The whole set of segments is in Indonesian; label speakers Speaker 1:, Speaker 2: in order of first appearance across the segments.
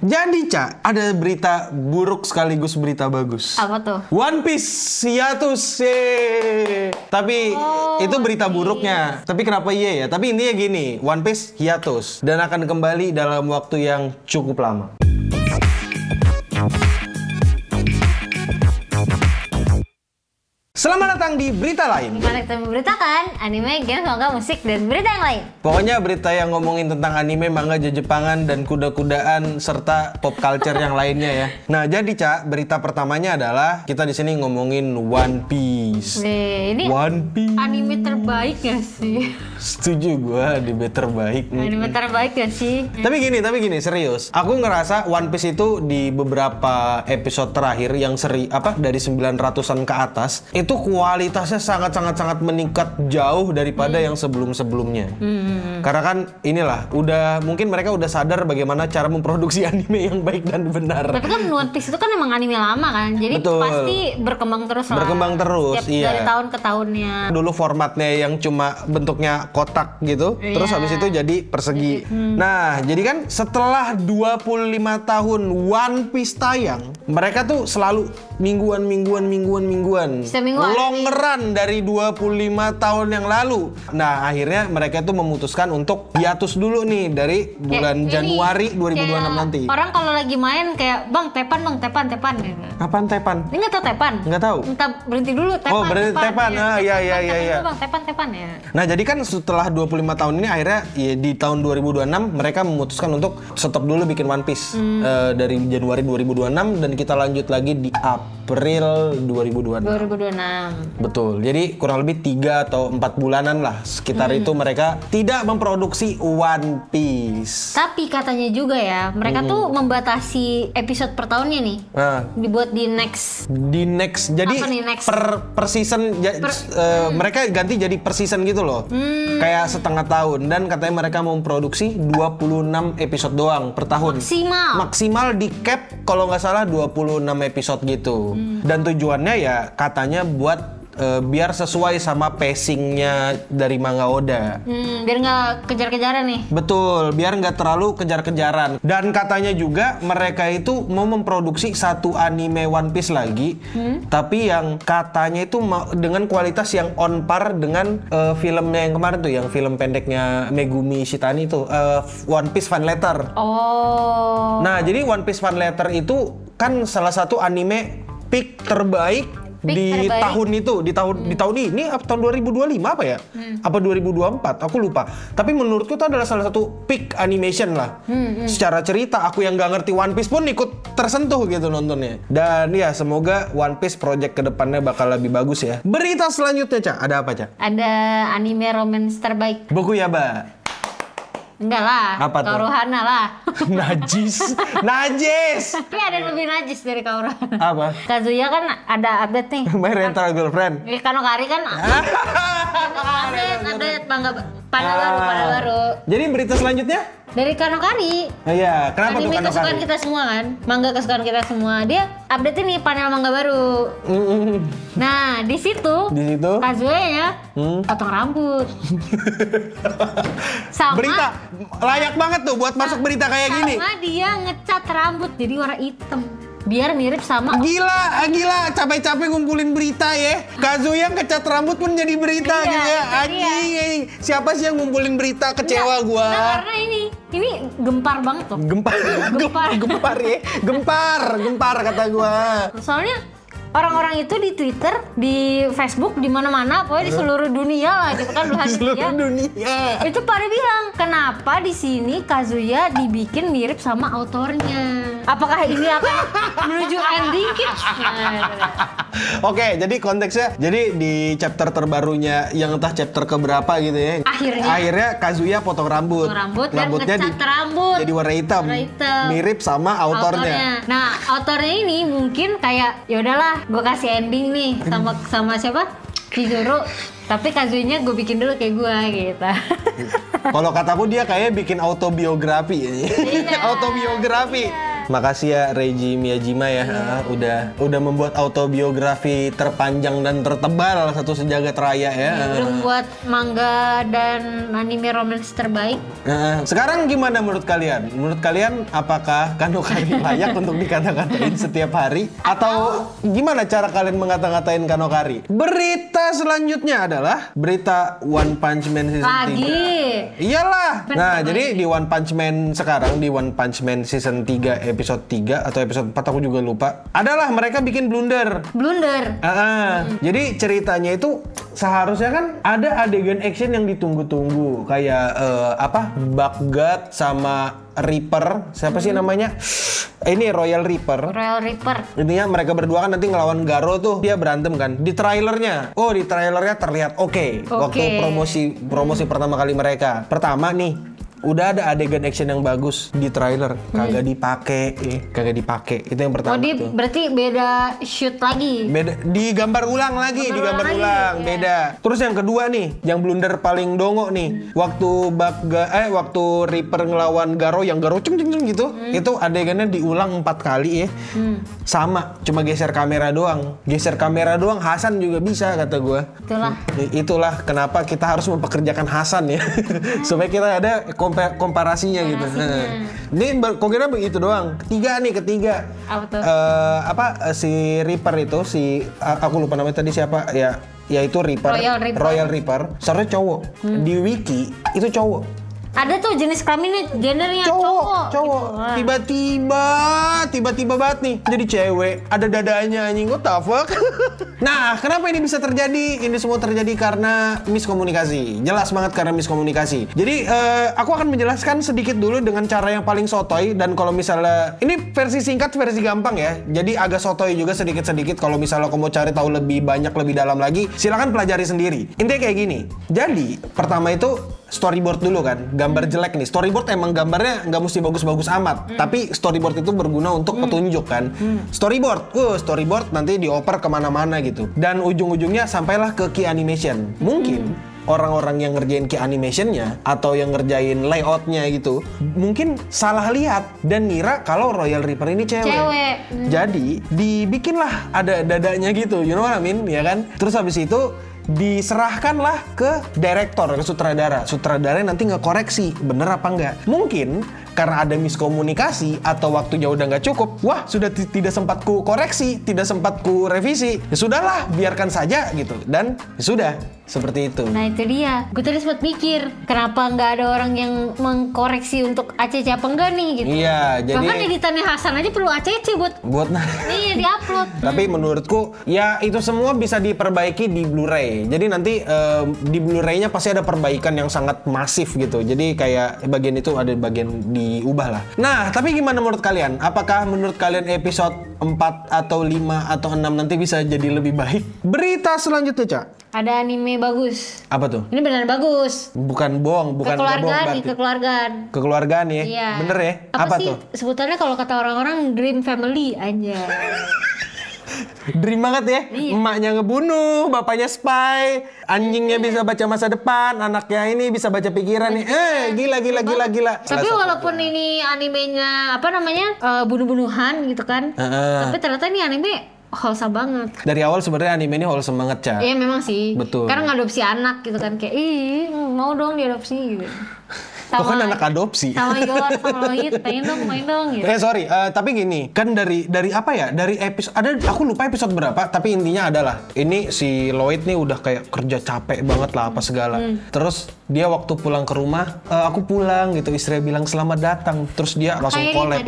Speaker 1: Jadi Ca, ada berita buruk sekaligus berita bagus.
Speaker 2: Apa tuh?
Speaker 1: One Piece hiatus. Tapi itu berita buruknya. Tapi kenapa iya ya? Tapi intinya gini, One Piece hiatus dan akan kembali dalam waktu yang cukup lama. Selamat datang di berita lain.
Speaker 2: Dimana kita memberitakan anime, games, manga, musik, dan berita yang lain.
Speaker 1: Pokoknya berita yang ngomongin tentang anime, manga, Jepangan, dan kuda-kudaan serta pop culture yang lainnya ya. Nah, jadi Ca, berita pertamanya adalah kita di sini ngomongin One Piece.
Speaker 2: Ini
Speaker 1: One Piece.
Speaker 2: anime terbaik gak sih?
Speaker 1: Setuju gua, anime terbaik.
Speaker 2: Anime terbaik gak sih?
Speaker 1: Tapi gini, serius. Aku ngerasa One Piece itu di beberapa episode terakhir yang dari 900-an ke atas, itu kualitasnya sangat meningkat jauh daripada yang sebelum-sebelumnya. Karena kan inilah, mungkin mereka udah sadar bagaimana cara memproduksi anime yang baik dan benar.
Speaker 2: Tapi kan One Piece itu kan emang anime lama kan, jadi
Speaker 1: Betul.
Speaker 2: pasti berkembang terus lah.
Speaker 1: Berkembang terus, iya.
Speaker 2: Dari tahun ke tahunnya.
Speaker 1: Dulu formatnya yang cuma bentuknya kotak gitu, terus habis itu jadi persegi. Nah, jadi kan setelah 25 tahun One Piece tayang, mereka tuh selalu mingguan.
Speaker 2: Seminggu
Speaker 1: Long run dari 25 tahun yang lalu. Nah, akhirnya mereka tuh memutuskan untuk hiatus dulu nih dari bulan Januari 2026 nanti.
Speaker 2: Orang kalau lagi main kayak, Bang, tepan gitu.
Speaker 1: Apaan tepan?
Speaker 2: Ini nggak tahu tepan?
Speaker 1: Nggak tahu.
Speaker 2: Minta berhenti dulu, tepan.
Speaker 1: Oh, berhenti tepan. Iya.
Speaker 2: Bang, tepan ya.
Speaker 1: Nah, jadi kan setelah 25 tahun ini akhirnya ya, di tahun 2026 mereka memutuskan untuk stop dulu bikin One Piece dari Januari 2026 dan kita lanjut lagi di April 2026. Betul. Jadi kurang lebih 3 atau 4 bulanan lah sekitar itu mereka tidak memproduksi One Piece.
Speaker 2: Tapi katanya juga ya, mereka tuh membatasi episode per tahunnya nih. Dibuat di next. Jadi
Speaker 1: apa nih,
Speaker 2: next?
Speaker 1: per season mereka ganti jadi per season gitu loh. Kayak setengah tahun dan katanya mereka mau memproduksi 26 episode doang per tahun. Maksimal di cap kalau nggak salah 26 episode gitu. Dan tujuannya ya katanya buat biar sesuai sama pacingnya dari manga Oda.
Speaker 2: Biar nggak kejar-kejaran nih.
Speaker 1: Betul, biar nggak terlalu kejar-kejaran. Dan katanya juga mereka itu mau memproduksi satu anime One Piece lagi, tapi yang katanya itu dengan kualitas yang on par dengan filmnya yang kemarin tuh, yang film pendeknya Megumi Shitani itu, One Piece Fan Letter.
Speaker 2: Oh.
Speaker 1: Nah, jadi One Piece Fan Letter itu kan salah satu anime peak terbaik tahun itu, di tahun ini tahun 2025 apa ya? Apa 2024? Aku lupa. Tapi menurutku itu adalah salah satu peak animation lah. Secara cerita aku yang nggak ngerti One Piece pun ikut tersentuh gitu nontonnya. Dan ya semoga One Piece project kedepannya bakal lebih bagus ya. Berita selanjutnya, Ca, ada apa, Ca?
Speaker 2: Ada anime romance terbaik.
Speaker 1: Buku ya, Mbak.
Speaker 2: Enggak lah,
Speaker 1: apa tuh?
Speaker 2: Kaurohana lah.
Speaker 1: Najis.
Speaker 2: Tapi ada yang lebih najis dari Kaurohana.
Speaker 1: Apa?
Speaker 2: Kazuya kan ada update nih.
Speaker 1: My Rental Girlfriend.
Speaker 2: Kanokari kan update pada baru.
Speaker 1: Jadi berita selanjutnya?
Speaker 2: Dari Kanokari.
Speaker 1: Iya, kenapa tuh
Speaker 2: anime
Speaker 1: Kanokari?
Speaker 2: kesukaan kita semua kan, manga kesukaan kita semua. Dia update ini panel manga baru. Nah, di situ Kazuya potong rambut. Sama
Speaker 1: berita layak banget tuh buat masuk berita kayak gini.
Speaker 2: Sama dia ngecat rambut jadi warna hitam. Biar mirip sama.
Speaker 1: Gila, capek-capek ngumpulin berita ya. Kazuya ngecat rambut pun jadi berita gitu ya. Anjing. Siapa sih yang ngumpulin berita? Kecewa gua.
Speaker 2: Nah, karena ini gempar banget loh.
Speaker 1: Gempar kata gua.
Speaker 2: Soalnya orang-orang itu di Twitter, di Facebook, di mana-mana, pokoknya di seluruh dunia lah gitu kan,
Speaker 1: seluruh dunia.
Speaker 2: Itu pada bilang, kenapa di sini Kazuya dibikin mirip sama autornya? Apakah ini akan menuju ending kids?
Speaker 1: Oke, jadi konteksnya, jadi di chapter terbarunya yang entah chapter keberapa gitu ya. Akhirnya Kazuya potong rambut. Rambutnya
Speaker 2: ngecat rambut.
Speaker 1: Jadi warna hitam. Mirip sama autornya.
Speaker 2: Nah, autornya ini mungkin kayak, ya udahlah, gue kasih ending nih sama siapa? Chizuru. Tapi Kazuyanya gue bikin dulu kayak gue gitu.
Speaker 1: Kalau kataku dia kayak bikin autobiografi.
Speaker 2: Iya,
Speaker 1: autobiografi.
Speaker 2: Iya.
Speaker 1: Makasih ya Reiji Miyajima ya, udah membuat autobiografi terpanjang dan tertebal satu sejagat raya ya.
Speaker 2: Udah membuat manga dan anime romance terbaik.
Speaker 1: Sekarang gimana menurut kalian? Menurut kalian apakah Kanokari layak untuk dikata-katain setiap hari? Atau gimana cara kalian mengata-katain Kanokari? Berita selanjutnya adalah berita One Punch Man season 3. Iyalah. Nah, jadi di One Punch Man sekarang, di One Punch Man season 3 episode 3 atau episode 4 aku juga lupa, adalah mereka bikin blunder. Jadi ceritanya itu seharusnya kan ada adegan action yang ditunggu-tunggu, kayak Baggat sama Reaper, siapa sih namanya? Ini Royal Reaper. Intinya mereka berdua kan nanti ngelawan Garo tuh, dia berantem kan. Di trailernya terlihat oke. Waktu promosi pertama kali mereka. Pertama nih, udah ada adegan action yang bagus di trailer, kagak dipakai. Itu yang pertama.
Speaker 2: Berarti beda shoot lagi.
Speaker 1: Beda, digambar ulang lagi. Beda. Terus yang kedua nih, yang blunder paling dongo nih, waktu Reaper ngelawan Garo, yang Garo ceng gitu, itu adegannya diulang 4 kali ya. Sama, cuma geser kamera doang. Hasan juga bisa, kata gue. Itulah kenapa kita harus mempekerjakan Hasan ya. Supaya kita ada komparasinya gitu. Ini kok kira begitu doang. Ketiga.
Speaker 2: Apa tuh?
Speaker 1: Si Reaper itu, aku lupa namanya tadi siapa ya. Yaitu Reaper. Royal Reaper. Seharusnya cowok. Di wiki itu cowok.
Speaker 2: Ada tuh jenis kelaminnya, gendernya
Speaker 1: cowok.
Speaker 2: Gitu.
Speaker 1: Tiba-tiba banget nih jadi cewek, ada dadanya anjing, what the fuck. Nah, kenapa ini bisa terjadi? Ini semua terjadi karena miskomunikasi. Jelas banget karena miskomunikasi. Jadi aku akan menjelaskan sedikit dulu dengan cara yang paling sotoy, dan kalau misalnya ini versi singkat, versi gampang ya. Jadi agak sotoy juga sedikit-sedikit. Kalau misalnya kamu mau cari tahu lebih banyak, lebih dalam lagi, silakan pelajari sendiri. Intinya kayak gini. Jadi pertama itu storyboard dulu kan, gambar jelek nih. Storyboard emang gambarnya nggak mesti bagus-bagus amat, tapi storyboard itu berguna untuk petunjuk kan. Storyboard nanti dioper kemana-mana gitu, dan ujung-ujungnya sampailah ke key animation. Mungkin orang-orang yang ngerjain key animationnya atau yang ngerjain layoutnya gitu mungkin salah lihat dan ngira kalau Royal Reaper ini cewek. Jadi dibikinlah ada dadanya gitu, you know what I mean, ya kan? Terus habis itu diserahkanlah ke direktor, ke sutradara. Sutradara nanti ngekoreksi bener apa enggak. Mungkin karena ada miskomunikasi atau waktunya udah nggak cukup, sudah tidak sempat ku koreksi, tidak sempat ku revisi. Ya sudahlah, biarkan saja gitu. Dan ya sudah, seperti itu.
Speaker 2: Nah itu dia, gue tadi sempat mikir kenapa nggak ada orang yang mengkoreksi untuk ACC apa enggak nih gitu.
Speaker 1: Iya, jadi
Speaker 2: bahkan editannya Hasan aja perlu ACC buat iya diupload.
Speaker 1: Tapi menurutku ya itu semua bisa diperbaiki di Blu-ray. Jadi nanti di Blu-ray-nya pasti ada perbaikan yang sangat masif gitu. Jadi kayak bagian itu ada bagian diubah lah. Nah, tapi gimana menurut kalian? Apakah menurut kalian episode 4 atau 5 atau 6 nanti bisa jadi lebih baik? Berita selanjutnya, Cak.
Speaker 2: Ada anime bagus.
Speaker 1: Apa tuh?
Speaker 2: Ini benar bagus.
Speaker 1: Bukan bohong, bukan
Speaker 2: kekeluargaan.
Speaker 1: Kekeluargaan ya?
Speaker 2: Iya.
Speaker 1: Bener ya? Apa
Speaker 2: sih
Speaker 1: tuh?
Speaker 2: Sebutannya kalau kata orang-orang dream family aja.
Speaker 1: Dream banget ya, emaknya ngebunuh, bapaknya spy, anjingnya bisa baca masa depan, anaknya ini bisa baca pikiran nih. Gila.
Speaker 2: Tapi walaupun ini animenya bunuh-bunuhan gitu kan, tapi ternyata ini anime wholesome banget.
Speaker 1: Dari awal sebenarnya anime ini wholesome banget, Ca.
Speaker 2: Iya memang sih.
Speaker 1: Betul.
Speaker 2: Karena ngadopsi anak gitu kan, kayak mau dong diadopsi gitu.
Speaker 1: Kok kan anak adopsi?
Speaker 2: Sama Yola, sama Loid, main dong gitu.
Speaker 1: Tapi gini, kan dari apa ya? Dari episode aku lupa episode berapa, tapi intinya adalah ini si Loid nih udah kayak kerja capek banget lah apa segala. Terus dia waktu pulang ke rumah, aku pulang gitu, istri bilang selamat datang. Terus dia langsung kolaps.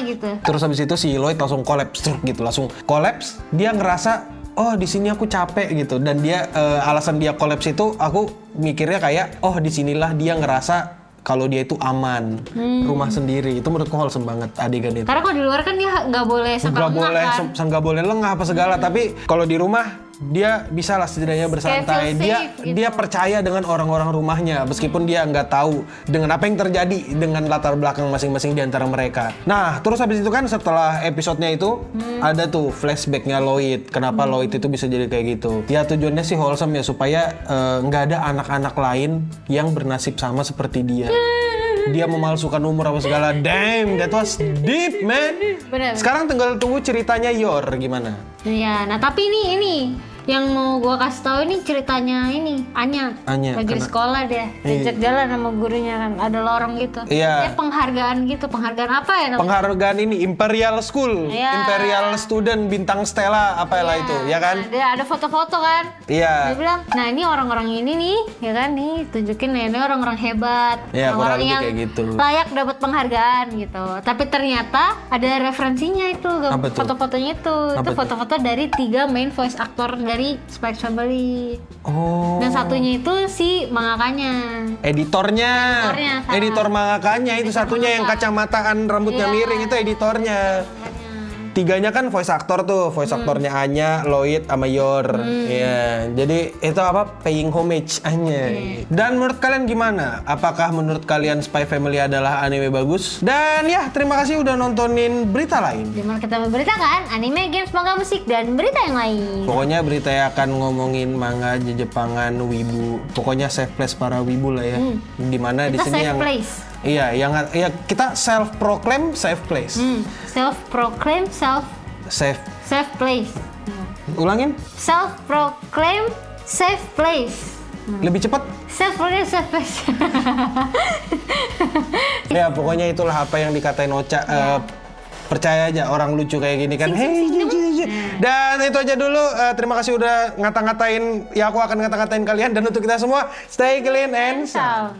Speaker 2: Gitu.
Speaker 1: Terus habis itu si Loid langsung kolaps gitu, langsung kolaps. Dia ngerasa di sini aku capek gitu, dan dia alasan dia kolaps itu aku mikirnya kayak disinilah dia ngerasa kalau dia itu aman, rumah sendiri. Itu menurutku wholesome banget adegan itu.
Speaker 2: Karena kalau di luar kan dia nggak boleh
Speaker 1: nggak boleh lengah apa segala. Tapi kalau di rumah dia bisa lah setidaknya bersantai. Dia percaya dengan orang-orang rumahnya, meskipun dia nggak tahu dengan apa yang terjadi dengan latar belakang masing-masing di antara mereka. Nah, terus habis itu kan setelah episodenya itu ada tuh flashbacknya Loid. Kenapa Loid itu bisa jadi kayak gitu? Ya tujuannya sih wholesome ya, supaya nggak ada anak-anak lain yang bernasib sama seperti dia. dia memalsukan umur apa segala. Damn, that was deep, man.
Speaker 2: Bener.
Speaker 1: Sekarang tinggal tunggu ceritanya Yor gimana.
Speaker 2: Iya, nah tapi ini yang mau gua kasih tahu ini ceritanya ini Anya lagi di sekolah dia diajak jalan sama gurunya kan, ada lorong gitu.
Speaker 1: Iya.
Speaker 2: Dia penghargaan gitu, penghargaan apa ya namanya?
Speaker 1: Penghargaan ini Imperial School, Imperial Student Bintang Stella apalah itu, ya kan?
Speaker 2: Nah, dia ada foto-foto kan?
Speaker 1: Iya.
Speaker 2: Dia bilang, nah ini orang-orang ini nih, ya kan nih tunjukin ini orang-orang hebat,
Speaker 1: ya,
Speaker 2: orang yang
Speaker 1: kayak gitu.
Speaker 2: layak dapat penghargaan gitu. Tapi ternyata ada referensinya itu, foto-fotonya itu foto-foto dari 3 main voice actor dari Spy X Family.
Speaker 1: Oh.
Speaker 2: Dan satunya itu si mangakanya.
Speaker 1: Editor mangakanya itu satunya yang kacamataan rambutnya miring itu editornya. 3-nya kan voice actor tuh, voice actornya Anya, Lloyd, sama Yor. Iya, jadi itu apa? Paying homage Anya. Dan menurut kalian gimana? Apakah menurut kalian Spy Family adalah anime bagus? Dan ya, terima kasih udah nontonin berita lain.
Speaker 2: Dimana kita memberitakan anime, games, manga, musik, dan berita yang lain.
Speaker 1: Pokoknya berita yang akan ngomongin manga, Jepangan, wibu. Pokoknya safe place para wibu lah ya. Dimana di sini yang
Speaker 2: place.
Speaker 1: Iya, kita self proclaim safe place.
Speaker 2: Self proclaim safe place.
Speaker 1: Ulangin.
Speaker 2: Self proclaim safe place.
Speaker 1: Lebih cepat.
Speaker 2: Self proclaim safe place.
Speaker 1: Ya, pokoknya itulah apa yang dikatain Ocha. Percaya aja orang lucu kayak gini kan. Dan itu aja dulu. Terima kasih udah ngata-ngatain. Ya, aku akan ngata-ngatain kalian. Dan untuk kita semua, stay clean and sound.